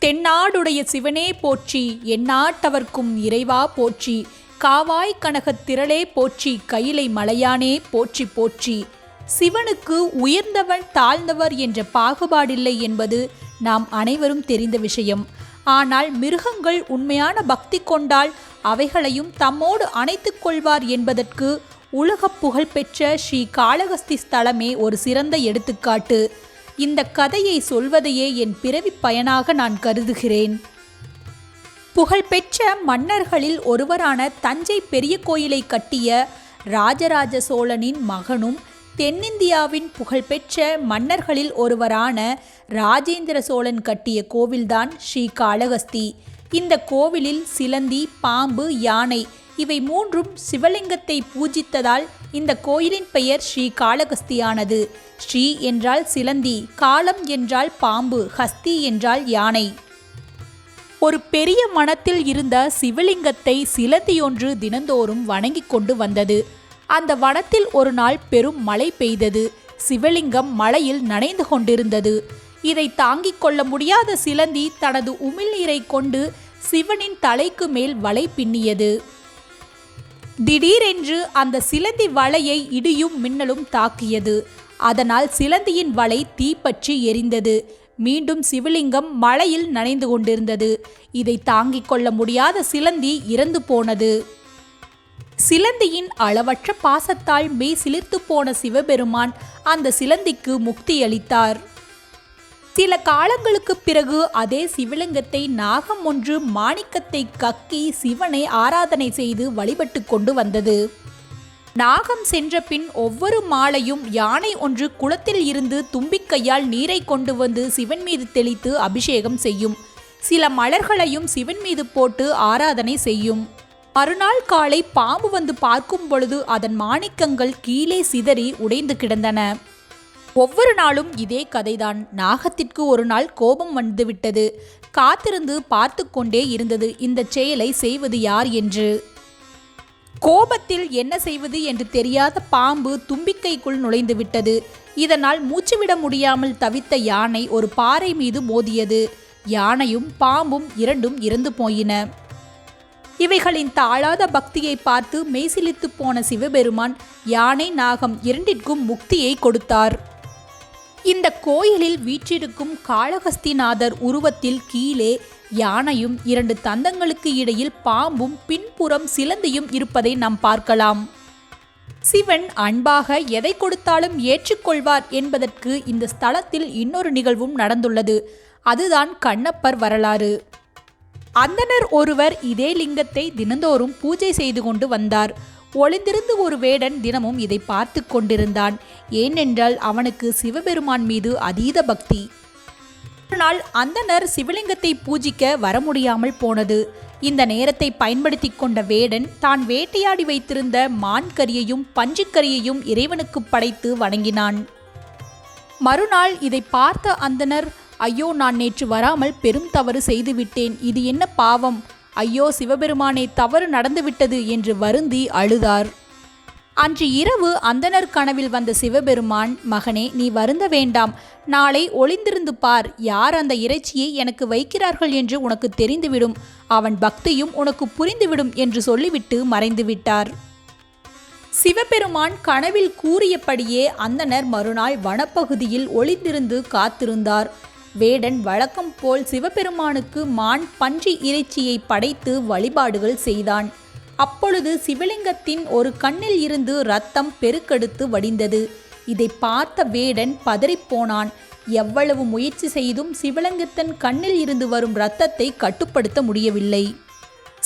தென்னாடுடைய சிவனே போற்றி, எந்நாட்டவர்க்கும் இறைவா போற்றி, காவாய் கனகத் திரளே போற்றி, கையிலை மலையானே போற்றி போற்றி. சிவனுக்கு உயர்ந்தவன் தாழ்ந்தவர் என்ற பாகுபாடில்லை என்பது நாம் அனைவரும் தெரிந்த விஷயம். ஆனால் மிருகங்கள் உண்மையான பக்தி கொண்டால் அவைகளையும் தம்மோடு அணைத்துக் கொள்வார் என்பதற்கு உலக புகழ்பெற்ற ஸ்ரீ காளகஸ்தி ஸ்தலமே ஒரு சிறந்த எடுத்துக்காட்டு. இந்த கதையை சொல்வதையே என் பிறவி பயனாக நான் கருதுகிறேன். புகழ்பெற்ற மன்னர்களில் ஒருவரான தஞ்சை பெரிய கோயிலை கட்டிய ராஜராஜ சோழனின் மகனும் தென்னிந்தியாவின் புகழ்பெற்ற மன்னர்களில் ஒருவரான ராஜேந்திர சோழன் கட்டிய கோவில்தான் ஸ்ரீ காளகஸ்தி. இந்த கோவிலில் சிலந்தி, பாம்பு, யானை இவை மூன்றும் சிவலிங்கத்தை பூஜித்ததால் இந்த கோயிலின் பெயர் ஸ்ரீ காளகஸ்தியானது. ஸ்ரீ என்றால் சிலந்தி, காளம் என்றால் பாம்பு, ஹஸ்தி என்றால் யானை. ஒரு பெரிய மனத்தில் இருந்த சிவலிங்கத்தை சிலந்தியொன்று தினந்தோறும் வணங்கி கொண்டு வந்தது. அந்த வனத்தில் ஒரு நாள் பெரும் மழை பெய்தது. சிவலிங்கம் மழையில் நனைந்து கொண்டிருந்தது. இதை தாங்கிக் கொள்ள முடியாத சிலந்தி தனது உமிழ்நீரை கொண்டு சிவனின் தலைக்கு மேல் வலை பின்னியது. திடீரென்று அந்த சிலந்தி வலையை இடியும் மின்னலும் தாக்கியது. அதனால் சிலந்தியின் வலை தீப்பற்றி எரிந்தது. மீண்டும் சிவலிங்கம் மழையில் நனைந்து கொண்டிருந்தது. இதை தாங்கிக் கொள்ள முடியாத சிலந்தி இறந்து போனது. சிலந்தியின் அளவற்ற பாசத்தால் மெய் சிலிர்த்து போன சிவபெருமான் அந்த சிலந்திக்கு முக்தி அளித்தார். சில காலங்களுக்கு பிறகு அதே சிவலிங்கத்தை நாகம் ஒன்று மாணிக்கத்தை கக்கி சிவனை ஆராதனை செய்து வழிபட்டு கொண்டு வந்தது. நாகம் சென்ற பின் ஒவ்வொரு மாலையும் யானை ஒன்று குளத்தில் இருந்து தும்பிக்கையால் நீரை கொண்டு வந்து சிவன் மீது தெளித்து அபிஷேகம் செய்யும். சில மலர்களையும் சிவன் மீது போட்டு ஆராதனை செய்யும். மறுநாள் காலை பாம்பு வந்து பார்க்கும் பொழுது அதன் மாணிக்கங்கள் கீழே சிதறி உடைந்து கிடந்தன. ஒவ்வொரு நாளும் இதே கதைதான். நாகத்திற்கு ஒரு நாள் கோபம் வந்துவிட்டது. காத்திருந்து பார்த்து கொண்டே இருந்தது இந்த செயலை செய்வது யார் என்று. கோபத்தில் என்ன செய்வது என்று தெரியாத பாம்பு தும்பிக்கைக்குள் நுழைந்து விட்டது. இதனால் மூச்சுவிட முடியாமல் தவித்த யானை ஒரு பாறை மீது மோதியது. யானையும் பாம்பும் இரண்டும் இறந்து போயின. இவைகளின் தாழாத பக்தியை பார்த்து மெய்சிலித்து போன சிவபெருமான் யானை, நாகம் இரண்டிற்கும் முக்தியை கொடுத்தார். இந்த கோயிலில் வீற்றிருக்கும் காளகஸ்திநாதர் உருவத்தில் கீழே யானையும் இரண்டு தந்தங்களுக்கு இடையில் பாம்பும் பின்புறம் சிலந்தியும் இருப்பதை நாம் பார்க்கலாம். சிவன் அன்பாக எதை கொடுத்தாலும் ஏற்றுக்கொள்வார் என்பதற்கு இந்த ஸ்தலத்தில் இன்னொரு நிகழ்வும் நடந்துள்ளது. அதுதான் கண்ணப்பர் வரலாறு. அந்தணர் ஒருவர் இதே லிங்கத்தை தினந்தோறும் பூஜை செய்து கொண்டு வந்தார். ஒளிந்திருந்து ஒரு வேடன் தினமும் இதை பார்த்து கொண்டிருந்தான். ஏனென்றால் அவனுக்கு சிவபெருமான் மீது அதீத பக்தி. ஒரு நாள் அந்தணர் சிவலிங்கத்தை பூஜிக்க வர முடியாமல் போனது. இந்த நேரத்தை பயன்படுத்தி கொண்ட வேடன் தான் வேட்டையாடி வைத்திருந்த மான் கறியையும் பஞ்சுக்கறியையும் இறைவனுக்கு படைத்து வணங்கினான். மறுநாள் இதை பார்த்த அந்தணர், ஐயோ, நான் நேற்று வராமல் பெரும் தவறு செய்துவிட்டேன். இது என்ன பாவம்! ஐயோ சிவபெருமானே, தவறு நடந்துவிட்டது என்று வருந்தி அழுதார். அன்று இரவு அந்தணர் கனவில் வந்த சிவபெருமான், மகனே, நீ வருந்த வேண்டாம். நாளை ஒளிந்திருந்து பார். யார் அந்த இறைச்சியை எனக்கு வைக்கிறார்கள் என்று உனக்கு தெரிந்துவிடும். அவன் பக்தியும் உனக்கு புரிந்துவிடும் என்று சொல்லிவிட்டு மறைந்துவிட்டார். சிவபெருமான் கனவில் கூறியபடியே அந்தணர் மறுநாள் வனப்பகுதியில் ஒளிந்திருந்து காத்திருந்தார். வேடன் வழக்கம் போல் சிவபெருமானுக்கு மான், பன்றி இறைச்சியை படைத்து வழிபாடுகள் செய்தான். அப்பொழுது சிவலிங்கத்தின் ஒரு கண்ணில் இருந்து இரத்தம் பெருக்கெடுத்து வடிந்தது. இதை பார்த்த வேடன் பதறிப்போனான். எவ்வளவு முயற்சி செய்தும் சிவலிங்கத்தின் கண்ணில் இருந்து வரும் இரத்தத்தை கட்டுப்படுத்த முடியவில்லை.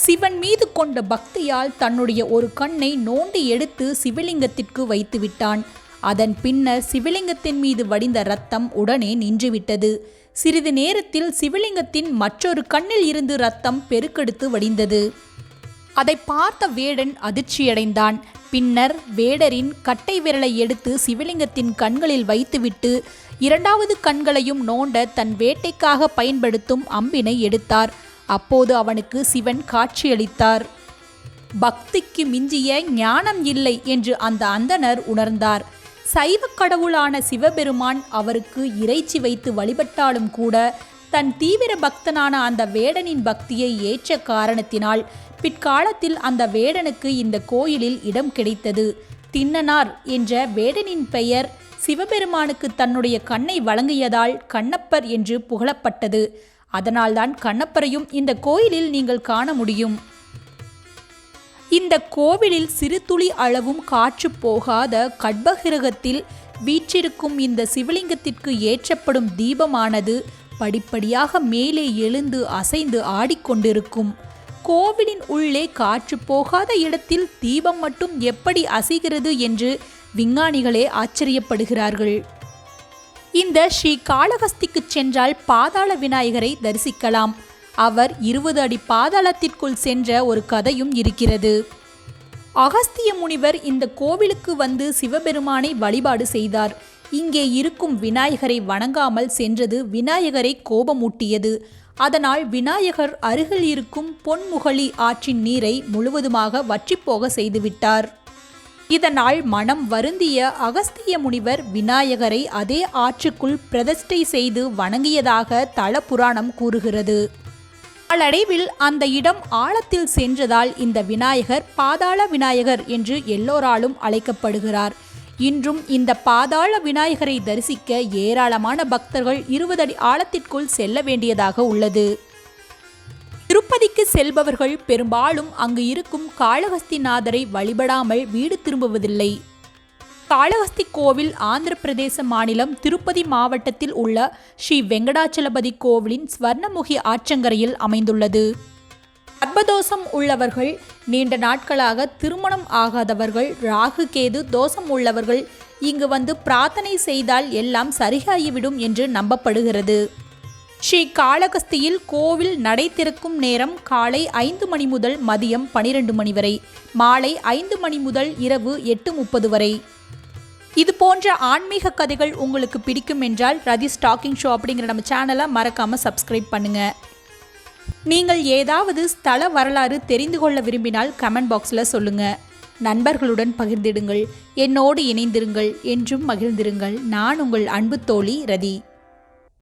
சிவன் மீது கொண்ட பக்தியால் தன்னுடைய ஒரு கண்ணை நோண்டி எடுத்து சிவலிங்கத்திற்கு வைத்துவிட்டான். அதன் பின்னர் சிவலிங்கத்தின் மீது வடிந்த இரத்தம் உடனே நின்றுவிட்டது. சிறிது நேரத்தில் சிவலிங்கத்தின் மற்றொரு கண்ணில் இருந்து இரத்தம் பெருக்கெடுத்து வடிந்தது. அதை பார்த்த வேடன் அதிர்ச்சியடைந்தான். பின்னர் வேடரின் கட்டை விரலை எடுத்து சிவலிங்கத்தின் கண்களில் வைத்துவிட்டு இரண்டாவது கண்களையும் நோண்ட தன் வேட்டைக்காக பயன்படுத்தும் அம்பினை எடுத்தார். அப்போது அவனுக்கு சிவன் காட்சியளித்தார். பக்திக்கு மிஞ்சிய ஞானம் இல்லை என்று அந்த அந்தணர் உணர்ந்தார். சைவ கடவுளான சிவபெருமான் அவருக்கு இறைச்சி வைத்து வழிபட்டாலும் கூட தன் தீவிர பக்தனான அந்த வேடனின் பக்தியை ஏற்ற காரணத்தினால் பிற்காலத்தில் அந்த வேடனுக்கு இந்த கோயிலில் இடம் கிடைத்தது. திண்ணனார் என்ற வேடனின் பெயர் சிவபெருமானுக்கு தன்னுடைய கண்ணை வழங்கியதால் கண்ணப்பர் என்று புகழப்பட்டது. அதனால்தான் கண்ணப்பரையும் இந்த கோயிலில் நீங்கள் காண முடியும். இந்த கோவிலில் சிறு துளி அளவும் காற்று போகாத கர்ப்பகிரகத்தில் வீற்றிருக்கும் இந்த சிவலிங்கத்திற்கு ஏற்றப்படும் தீபமானது படிப்படியாக மேலே எழுந்து அசைந்து ஆடிக்கொண்டிருக்கும். கோவிலின் உள்ளே காற்று போகாத இடத்தில் தீபம் மட்டும் எப்படி அசைகிறது என்று விஞ்ஞானிகளே ஆச்சரியப்படுகிறார்கள். இந்த ஸ்ரீ காளஹஸ்திக்கு சென்றால் பாதாள விநாயகரை தரிசிக்கலாம். அவர் 20 அடி பாதாளத்திற்குள் சென்ற ஒரு கதையும் இருக்கிறது. அகஸ்திய முனிவர் இந்த கோவிலுக்கு வந்து சிவபெருமானை வழிபாடு செய்தார். இங்கே இருக்கும் விநாயகரை வணங்காமல் சென்றது விநாயகரை கோபமூட்டியது. அதனால் விநாயகர் அருகில் இருக்கும் பொன்முகலி ஆற்றின் நீரை முழுவதுமாக வற்றிப்போக செய்துவிட்டார். இதனால் மனம் வருந்திய அகஸ்திய முனிவர் விநாயகரை அதே ஆற்றுக்குள் பிரதிஷ்டை செய்து வணங்கியதாக தல புராணம் கூறுகிறது. நாளடைவில் அந்த இடம் ஆழத்தில் சென்றதால் இந்த விநாயகர் பாதாள விநாயகர் என்று எல்லோராலும் அழைக்கப்படுகிறார். இன்றும் இந்த பாதாள விநாயகரை தரிசிக்க ஏராளமான பக்தர்கள் 20 அடி ஆழத்திற்குள் செல்ல வேண்டியதாக உள்ளது. திருப்பதிக்கு செல்பவர்கள் பெரும்பாலும் அங்கு இருக்கும் காளஹஸ்திநாதரை வழிபடாமல் வீடு திரும்புவதில்லை. காளஹஸ்தி கோவில் ஆந்திர பிரதேச மாநிலம் திருப்பதி மாவட்டத்தில் உள்ள ஸ்ரீ வெங்கடாச்சலபதி கோவிலின் ஸ்வர்ணமுகி ஆற்றங்கரையில் அமைந்துள்ளது. கர்ப்பதோஷம் உள்ளவர்கள், நீண்ட நாட்களாக திருமணம் ஆகாதவர்கள், ராகு கேது தோஷம் உள்ளவர்கள் இங்கு வந்து பிரார்த்தனை செய்தால் எல்லாம் சரியாகிவிடும் என்று நம்பப்படுகிறது. ஸ்ரீ காளஹஸ்தியில் கோவில் நடை திறக்கும் நேரம் காலை 5 மணி முதல் மதியம் 12 மணி வரை, மாலை 5 மணி முதல் இரவு 8:30 வரை. இது போன்ற ஆன்மீக கதைகள் உங்களுக்கு பிடிக்கும் என்றால் ரதிஸ் டாக்கிங் ஷோ அப்படிங்கிற நம்ம சேனலை மறக்காமல் சப்ஸ்கிரைப் பண்ணுங்கள். நீங்கள் ஏதாவது ஸ்தல வரலாறு தெரிந்து கொள்ள விரும்பினால் கமெண்ட் பாக்ஸில் சொல்லுங்கள். நண்பர்களுடன் பகிர்ந்திடுங்கள். என்னோடு இணைந்திருங்கள். என்றும் மகிழ்ந்திருங்கள். நான் உங்கள் அன்பு தோழி ரதி.